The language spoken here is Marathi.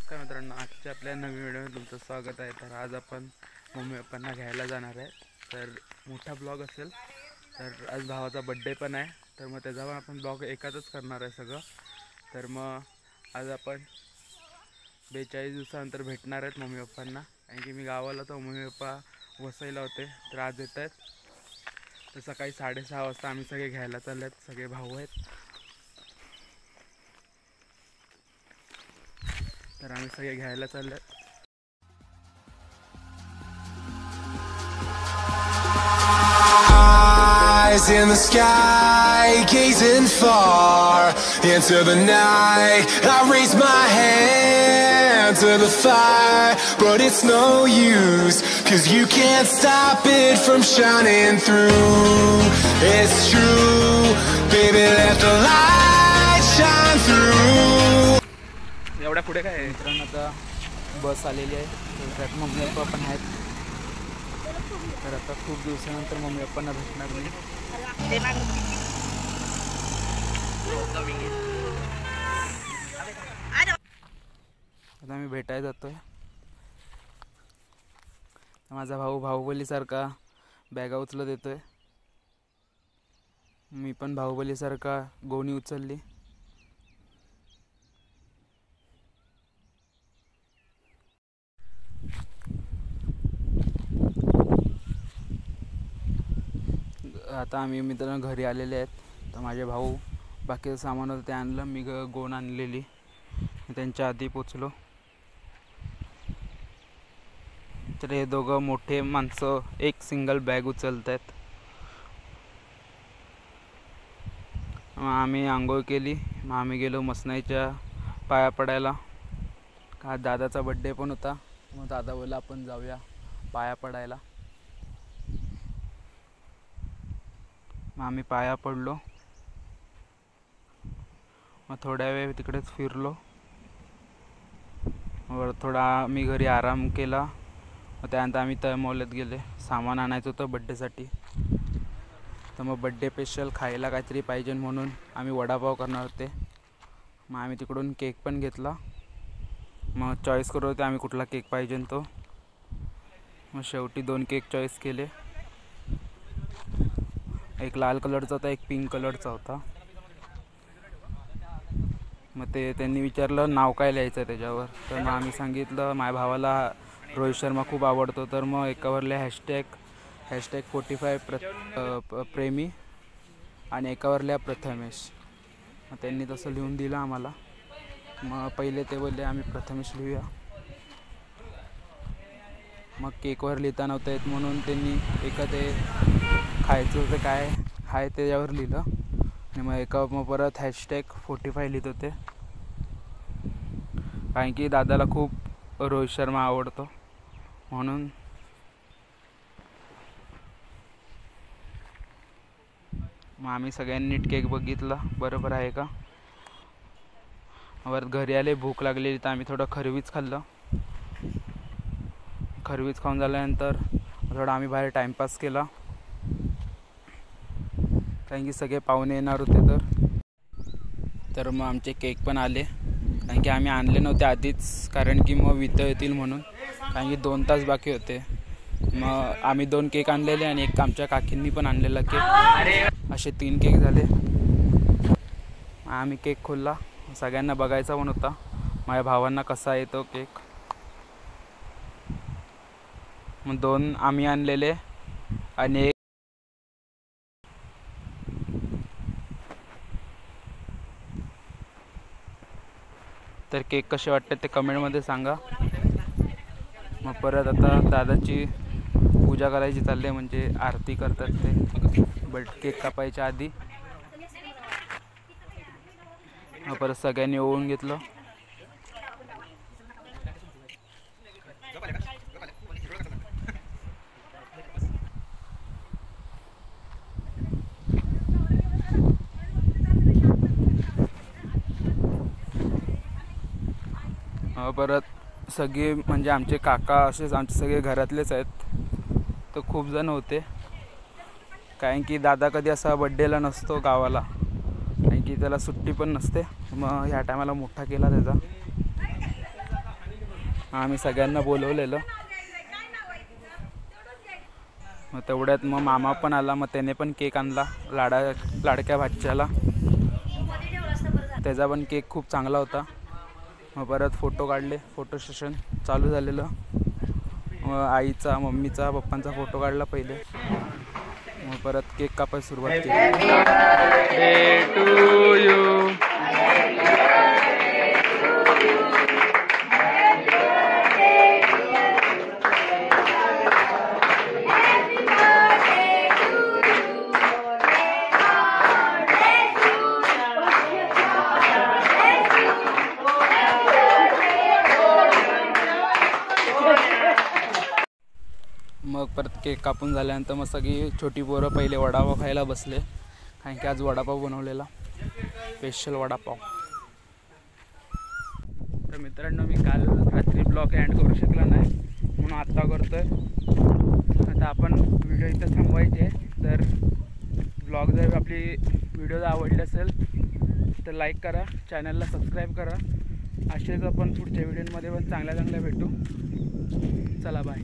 नमस्कार मित्रांनो, आजच्या आपल्या नवीन व्हिडिओमध्ये तुमचं स्वागत आहे। तर आज आपण मम्मी पप्पांना घ्यायला जाणार आहे। तर मोठा ब्लॉग असेल। तर आज भावाचा बड्डे पण आहे, तर मग त्याचा पण आपण ब्लॉग एकातच करणार आहे सगळं। तर मग आज आपण 42 दिवसानंतर भेटणार आहेत मम्मी पप्पांना, कारण की मी गावाला तर मम्मी पप्पा वसईला होते, तर आज येत आहेत। तर सकाळी 6:30 वाजता आम्ही सगळे घ्यायला चालले आहेत, सगळे भाऊ आहेत। तर आम्ही सगळे घ्यायला चालले आहेत। Eyes in the sky, gazing far into the night. I raise my hand to the fire, but it's no use, 'cause you can't stop it from shining through. It's true, baby, let the light shine through. एवढ्या पुढे काय आहे मित्रांनो, आता बस आलेली आहे, तर त्यात मम्मी पप्पा पण आहेत। तर आता खूप दिवसानंतर मम्मी पप्पांना भेटणार मी। आता मी भेटायला जातोय। माझा भाऊ बाहुबलीसारखा बॅगा उचलत येतोय, मी पण बाहुबलीसारखा गोणी उचलली। आता आम्ही मित्रांनो घरी आलेले आहेत। तर माझे भाऊ बाकीचं सामान होतं ते आणलं, मी गोण आणलेली, त्यांच्या आधी पोचलो। तर हे दोघं मोठे माणसं एक सिंगल बॅग उचलत आहेत। मग आम्ही आंघोळ केली, मग आम्ही गेलो मसनाईच्या पाया पडायला। का दादाचा बड्डे पण होता, मग दादा बोलला आपण जाऊया पाया पडायला। मग आम्ही पाया पडलो, मग थोड्या वेळ तिकडेच फिरलो, वर थोडा मी घरी आराम केला। मग त्यानंतर आम्ही तळमौल्यात गेले, सामान आणायचं होतं बड्डेसाठी। तर मग बड्डे स्पेशल खायला काहीतरी पाहिजे म्हणून आम्ही वडापाव करणार होते। मग आम्ही तिकडून केक पण घेतला, मग चॉईस करत होते आम्ही कुठला केक पाहिजे तो। मग शेवटी 2 केक चॉईस केले, एक लाल कलरचा होता, एक पिंक कलरचा होता। मग त्यांनी विचारलं नाव काय लिहायचं त्याच्यावर, तर मग आम्ही सांगितलं माझ्या भावाला रोहित शर्मा खूप आवडतो, तर मग एकावर लिहा #45 प्रेमी आणि एकावर लिहा प्रथमेश। मग त्यांनी तसं लिहून दिलं आम्हाला। मग पहिले ते बोलले आम्ही प्रथमेश लिहूया, मग केकवर लिहिता नव्हतं येत म्हणून त्यांनी ते खायचं होतं काय आहे त्याच्यावर लिहिलं, आणि मग परत #45 लिहित होते, कारण की दादाला खूप रोहित शर्मा आवडतो म्हणून। मग आम्ही सगळ्यांनी नीट केक बघितला बरोबर आहे का। वर घरी आले, भूक लागलेली, तर आम्ही थोडं खरवीज खाल्लं। खरवीज खाऊन झाल्यानंतर थोडा आम्ही बाहेर टाइमपास केला, कारण की सगळे पाहुणे येणार होते। तर मग आमचे केक पण आले, कारण की आम्ही आणले नव्हते आधीच, कारण की मग वितळतील म्हणून, कारण की 2 तास बाकी होते। मग आम्ही 2 केक आणलेले आणि एक आमच्या काकींनी पण आणलेला केक, असे 3 केक झाले। आम्ही केक खोलला, सगळ्यांना बघायचा पण होता माझ्या भावांना कसा येतो केक। मग 2 आम्ही आणलेले आणि एक तर केक कसे वाटते ते कमेंटमध्ये सांगा। मग परत आता दादाची पूजा करायची चालली आहे, म्हणजे आरती करतात ते केक कापायच्या आधी। मग परत सगळ्यांनी ओवून घेतलं। परत सगळे म्हणजे आमचे काका असेच आमचे सगळे घरातलेच आहेत, तर खूप जण होते, कारण की दादा कधी असा बड्डेला नसतो गावाला, कारण की त्याला सुट्टी पण नसते। मग ह्या टायमाला मोठा केला त्याचा। आम्ही सगळ्यांना बोलवलेलं, मग तेवढ्यात मग मामा पण आला, मग त्याने पण केक आणला लाडक्या भाच्याला, त्याचा पण केक खूप चांगला होता. मग परत फोटो काढले, फोटो सेशन चालू झालेलं. मग आईचा, मम्मीचा, पप्पांचा फोटो काढला पहिले, मग परत केक कापायला सुरुवात केली. मग परत केक कापून झाल्यानंतर मग सगळी छोटी पोरं पहिले वडापाव खायला बसले, कारण की आज वडापाव बनवलेला, स्पेशल वडापाव. तर मित्रांनो, मी काल रात्री ब्लॉग एंड करू शकला नाही, म्हणून आत्ता करतोय. आता आपण व्हिडिओ इथं थांबवायची आहे. तर ब्लॉग जर आपली व्हिडिओ आवडली असेल तर लाईक करा, चॅनलला सबस्क्राईब करा. असेच आपण पुढच्या व्हिडिओमध्ये पण चांगल्या भेटू. चला बाय.